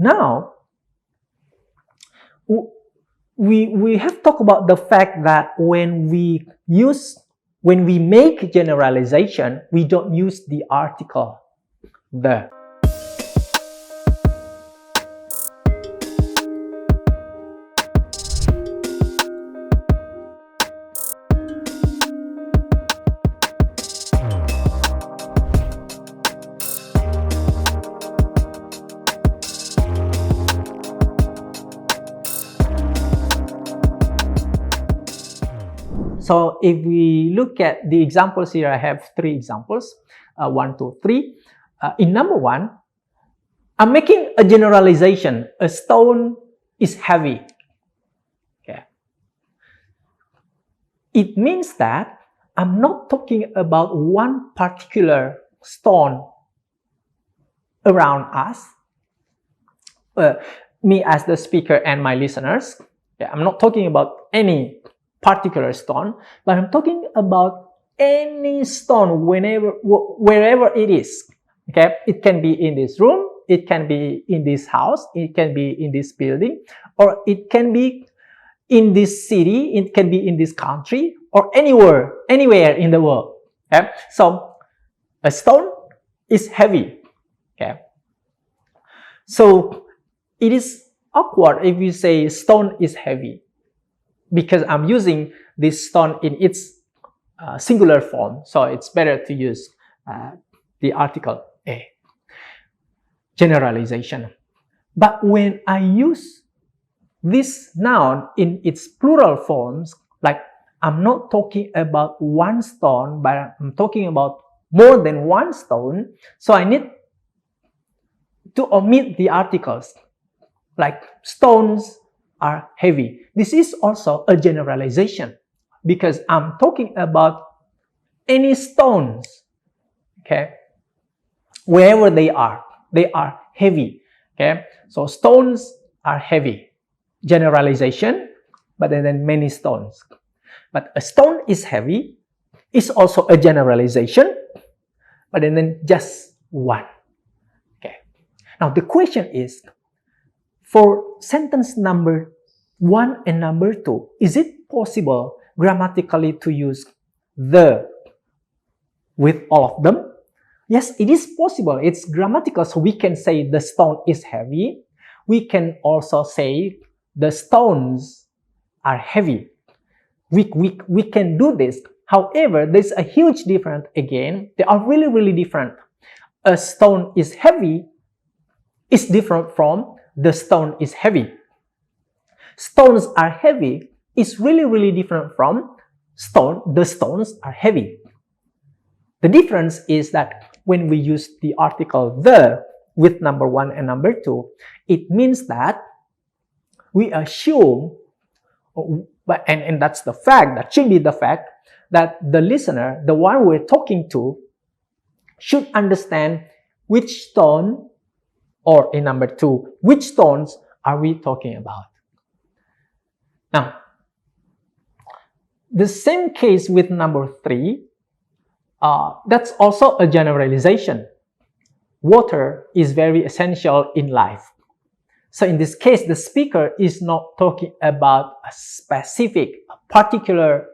Now, we have talked about the fact that when we make generalization, we don't use the article the. So if we look at the examples here, I have 3 examples, 1, 2, 3. In number 1, I'm making a generalization. A stone is heavy. Okay. It means that I'm not talking about one particular stone around us, me as the speaker and my listeners. Okay. I'm not talking about any particular stone, but I'm talking about any stone wherever it is. Okay, it can be in this room, it can be in this house, it can be in this building, or it can be in this city, it can be in this country, or anywhere in the world. Okay, so a stone is heavy. Okay, so it is awkward if you say stone is heavy, because I'm using this stone in its singular form. So it's better to use the article a. Generalization. But when I use this noun in its plural forms, like I'm not talking about one stone, but I'm talking about more than one stone, so I need to omit the articles, like stones are heavy. This is also a generalization because I'm talking about any stones, okay, wherever they are heavy. Okay, so stones are heavy. Generalization, but then many stones. But a stone is heavy is also a generalization, but then just one. Okay. Now the question is, for sentence number 1 and number 2, is it possible grammatically to use the with all of them? Yes, it is possible. It's grammatical, so we can say the stone is heavy. We can also say the stones are heavy. We can do this. However, there's a huge difference again. They are really, really different. A stone is heavy is different from the stone is heavy. Stones are heavy is really, really different from the stones are heavy. The difference is that when we use the article the with number 1 and number 2, it means that we assume, and that's the fact, that should be the fact, that the listener, the one we're talking to, should understand which stone, or in number 2, which stones are we talking about. Now, the same case with number 3, that's also a generalization. Water is very essential in life. So in this case, the speaker is not talking about a specific, particular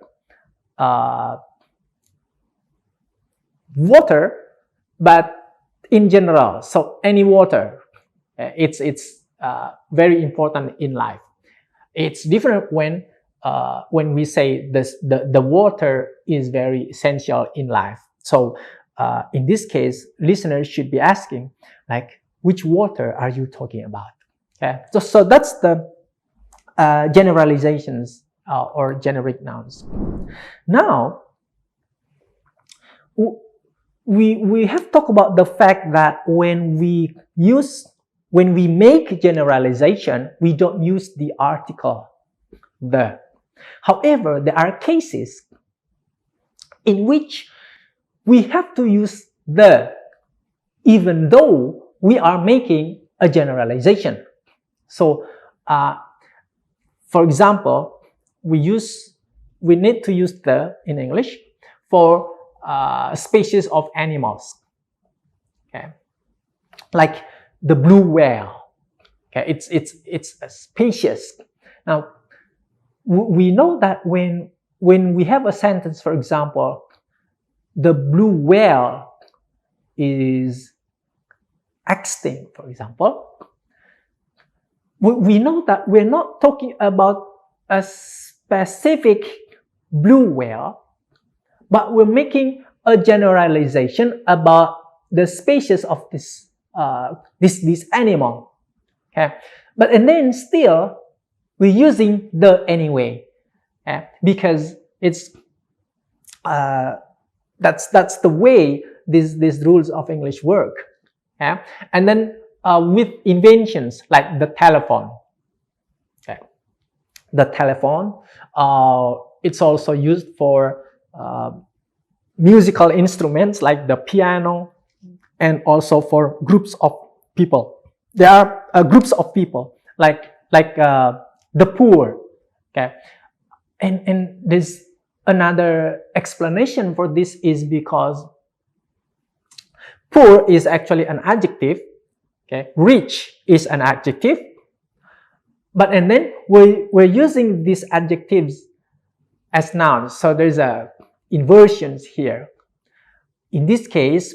water, but in general. So any water, it's very important in life. It's different when we say this, the water is very essential in life. So in this case, listeners should be asking, like, which water are you talking about? Okay, so that's the generalizations or generic nouns. Now, we have talked about the fact that when we make generalization, we don't use the article the. However, there are cases in which we have to use the, even though we are making a generalization. So, for example, we need to use the in English for species of animals. Okay, like the blue whale. Okay, it's spacious. Now, we know that when we have a sentence, for example, the blue whale is extinct, for example, we know that we're not talking about a specific blue whale, but we're making a generalization about the species of this animal. Okay, and then still we're using the anyway, because it's that's the way these rules of English work. And then with inventions like the telephone. Okay. The telephone, it's also used for musical instruments like the piano, and also for groups of people. There are groups of people like the poor. Okay, and there's another explanation for this is because poor is actually an adjective. Okay, rich is an adjective, and then we're using these adjectives as nouns. So there's a inversions here. In this case,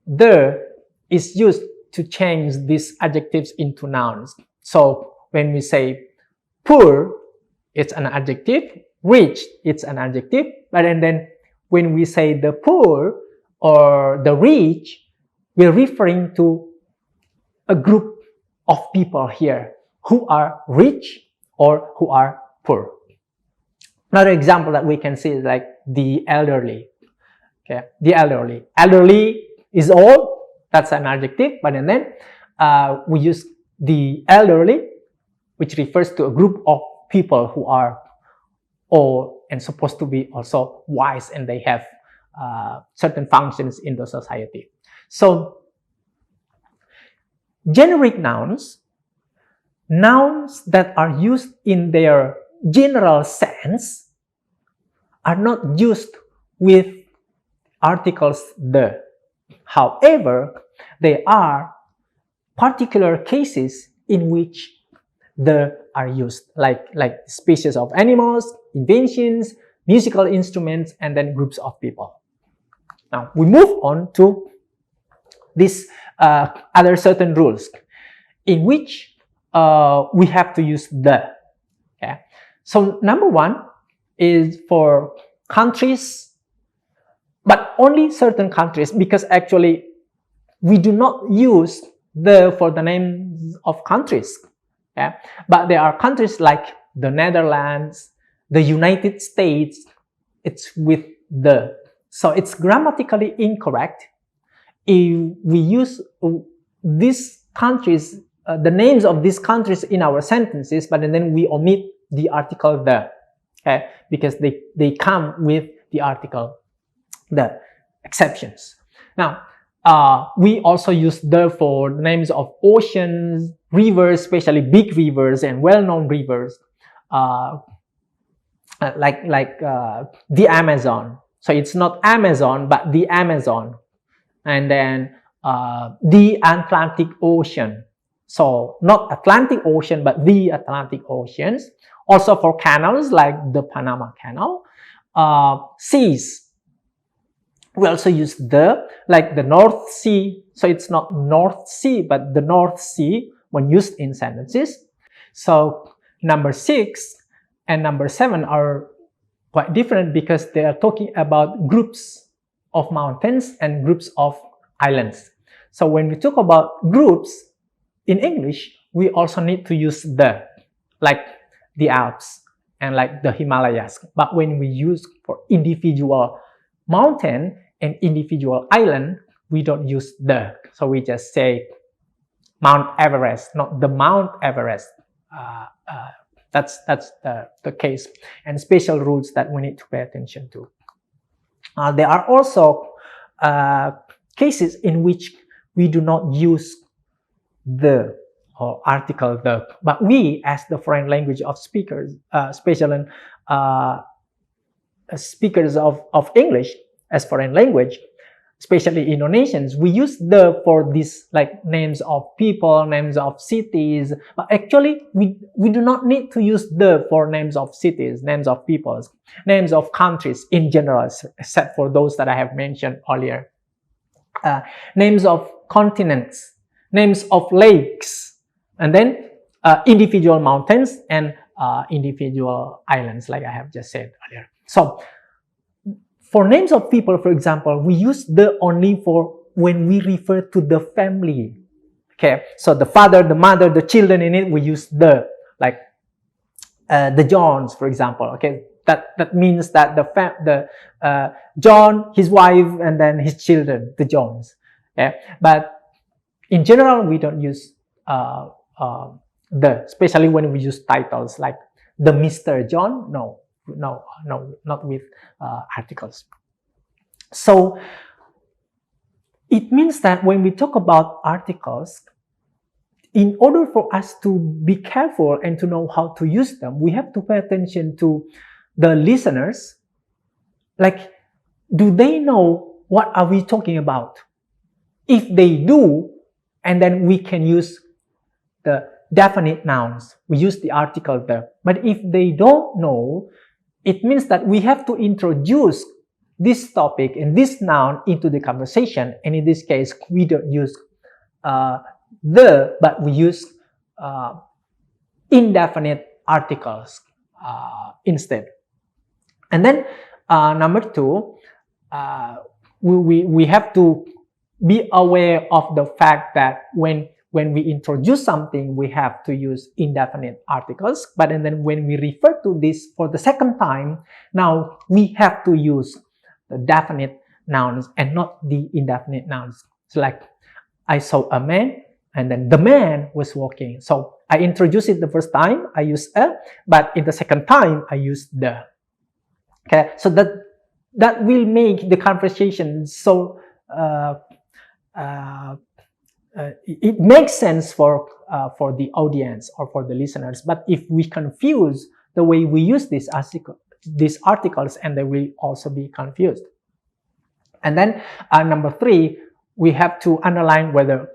the is used to change these adjectives into nouns. So when we say poor, it's an adjective. Rich, it's an adjective. But then when we say the poor or the rich, we're referring to a group of people here who are rich or who are poor. Another example that we can see is like the elderly. Okay, the elderly. Elderly is old. That's an adjective. But then we use the elderly, which refers to a group of people who are old and supposed to be also wise, and they have certain functions in the society. So generic nouns that are used in their general sense, are not used with articles the. However, there are particular cases in which the are used, like species of animals, inventions, musical instruments, and then groups of people. Now we move on to these other certain rules in which we have to use the. Okay? So number one is for countries, but only certain countries, because actually we do not use the for the names of countries. Okay? But there are countries like the Netherlands, the United States, it's with the. So it's grammatically incorrect if we use these countries, the names of these countries in our sentences, but then we omit the article the, okay? Because they come with the article the, exceptions. Now, we also use the for the names of oceans, rivers, especially big rivers and well-known rivers, like the Amazon. So it's not Amazon, but the Amazon. And then the Atlantic Ocean. So not Atlantic Ocean, but the Atlantic Oceans. Also for canals like the Panama Canal. Seas, we also use the, like the North Sea. So it's not North Sea, but the North Sea when used in sentences. So number 6 and number 7 are quite different because they are talking about groups of mountains and groups of islands. So when we talk about groups in English, we also need to use the, like the Alps and like the Himalayas. But when we use for individual mountain and individual island, we don't use the. So we just say Mount Everest, not the Mount Everest. That's the case, and special rules that we need to pay attention to. There are also cases in which we do not use the or article the, but we, as the foreign language of speakers, especially speakers of English as foreign language, especially Indonesians, we use the for these like names of people, names of cities. But actually, we do not need to use the for names of cities, names of peoples, names of countries in general, except for those that I have mentioned earlier. Names of continents, names of lakes, and then individual mountains and individual islands, like I have just said earlier. So for names of people, for example, we use the only for when we refer to the family. Okay, so the father, the mother, the children in it, we use the, like the Johns, for example. Okay, that means that the John, his wife, and then his children, the Johns. Okay, but in general, we don't use the, especially when we use titles like the Mr. John. No, not with articles. So it means that when we talk about articles, in order for us to be careful and to know how to use them, we have to pay attention to the listeners. Like, do they know what are we talking about? If they do, and then we can use the definite nouns. We use the article there. But if they don't know, it means that we have to introduce this topic and this noun into the conversation. And in this case, we don't use but we use indefinite articles instead. And then number two, we have to be aware of the fact that when we introduce something, we have to use indefinite articles. But and then when we refer to this for the second time, now we have to use the definite nouns and not the indefinite nouns. So like, I saw a man, and then the man was walking. So I introduced it the first time, I used a, but in the second time, I used the. Okay, so that will make the conversation so it makes sense for the audience or for the listeners. But if we confuse the way we use these articles, and they will also be confused. And then number three, we have to underline whether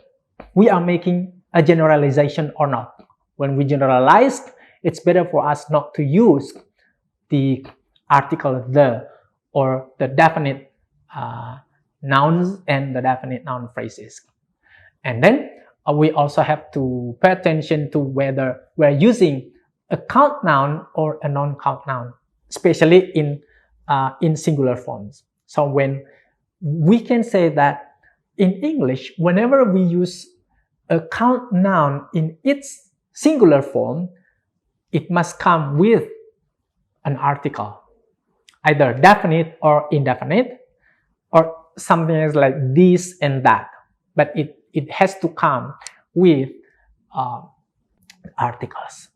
we are making a generalization or not. When we generalize, it's better for us not to use the article the or the definite nouns and the definite noun phrases. And then we also have to pay attention to whether we're using a count noun or a non-count noun, especially in singular forms. So when we can say that in English, whenever we use a count noun in its singular form, it must come with an article, either definite or indefinite, or something else like this and that. But it has to come with articles.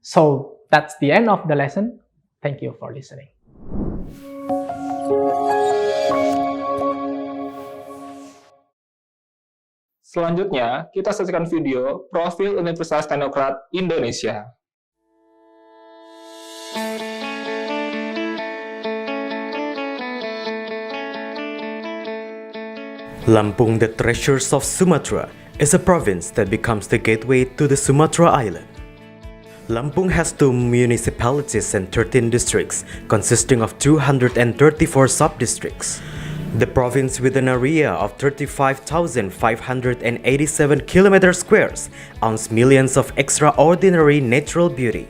So that's the end of the lesson. Thank you for listening. Selanjutnya, kita saksikan video profil Universitas Teknokrat Indonesia. Lampung, the treasures of Sumatra, is a province that becomes the gateway to the Sumatra Island. Lampung has 2 municipalities and 13 districts, consisting of 234 sub-districts. The province, with an area of 35,587 km squares, owns millions of extraordinary natural beauty.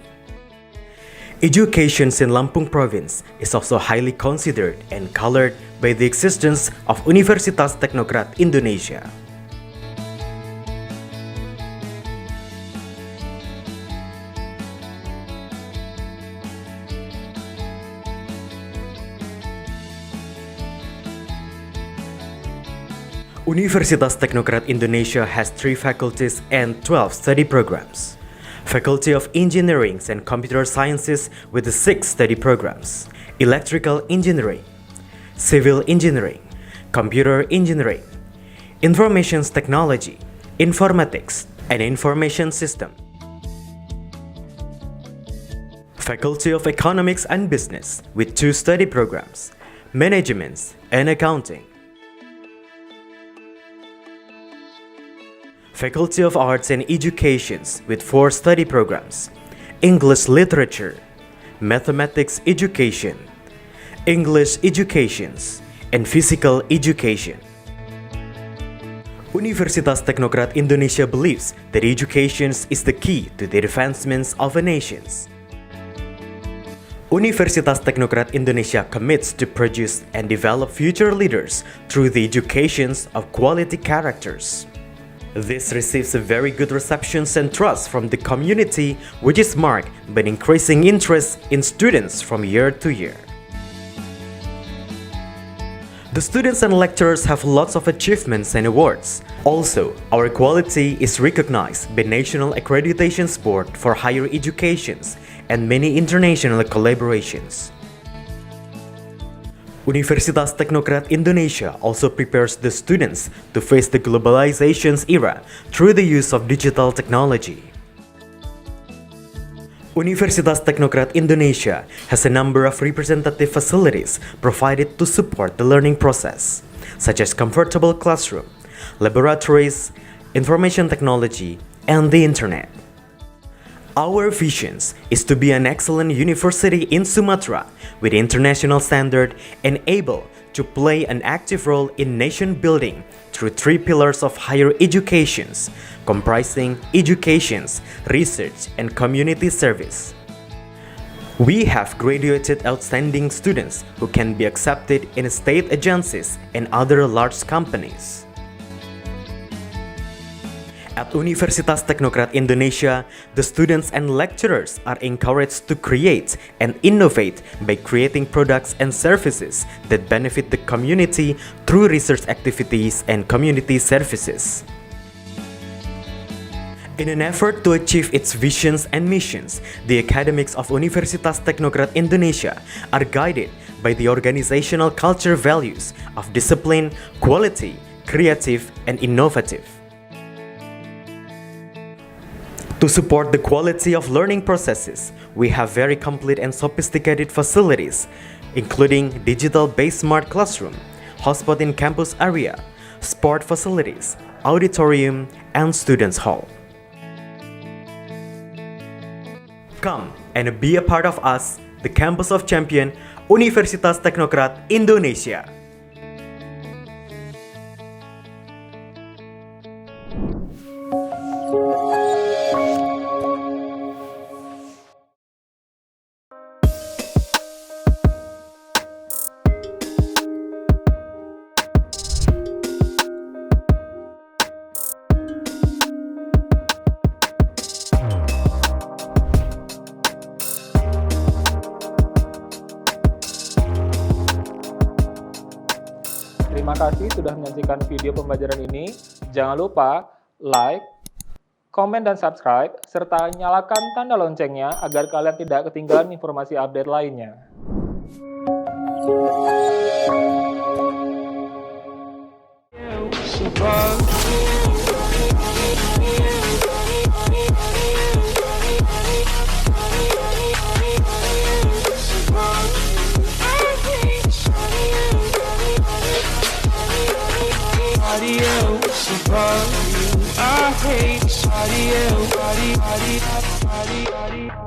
Education in Lampung province is also highly considered and colored by the existence of Universitas Teknokrat Indonesia. Universitas Teknokrat Indonesia has 3 faculties and 12 study programs. Faculty of Engineering and Computer Sciences with the 6 study programs: Electrical Engineering, Civil Engineering, Computer Engineering, Information Technology, Informatics, and Information System. Faculty of Economics and Business with 2 study programs: Management and Accounting. Faculty of Arts and Educations with 4 study programs: English Literature, Mathematics Education, English Educations, and Physical Education. Universitas Teknokrat Indonesia believes that education is the key to the advancements of a nation. Universitas Teknokrat Indonesia commits to produce and develop future leaders through the education of quality characters. This receives a very good reception and trust from the community, which is marked by an increasing interest in students from year to year. The students and lecturers have lots of achievements and awards. Also, our quality is recognized by National Accreditation Board for Higher Education and many international collaborations. Universitas Teknokrat Indonesia also prepares the students to face the globalization era through the use of digital technology. Universitas Teknokrat Indonesia has a number of representative facilities provided to support the learning process, such as comfortable classroom, laboratories, information technology, and the internet. Our vision is to be an excellent university in Sumatra with international standard and able to play an active role in nation building through 3 pillars of higher education, comprising education, research, and community service. We have graduated outstanding students who can be accepted in state agencies and other large companies. At Universitas Teknokrat Indonesia, the students and lecturers are encouraged to create and innovate by creating products and services that benefit the community through research activities and community services. In an effort to achieve its visions and missions, the academics of Universitas Teknokrat Indonesia are guided by the organizational culture values of discipline, quality, creative, and innovative. To support the quality of learning processes, we have very complete and sophisticated facilities, including digital-based smart classroom, hotspot in campus area, sport facilities, auditorium, and students' hall. Come and be a part of us, the campus of champion, Universitas Teknokrat Indonesia. Terima kasih sudah menyaksikan video pembelajaran ini. Jangan lupa like, komen, dan subscribe, serta nyalakan tanda loncengnya agar kalian tidak ketinggalan informasi update lainnya. I hate body.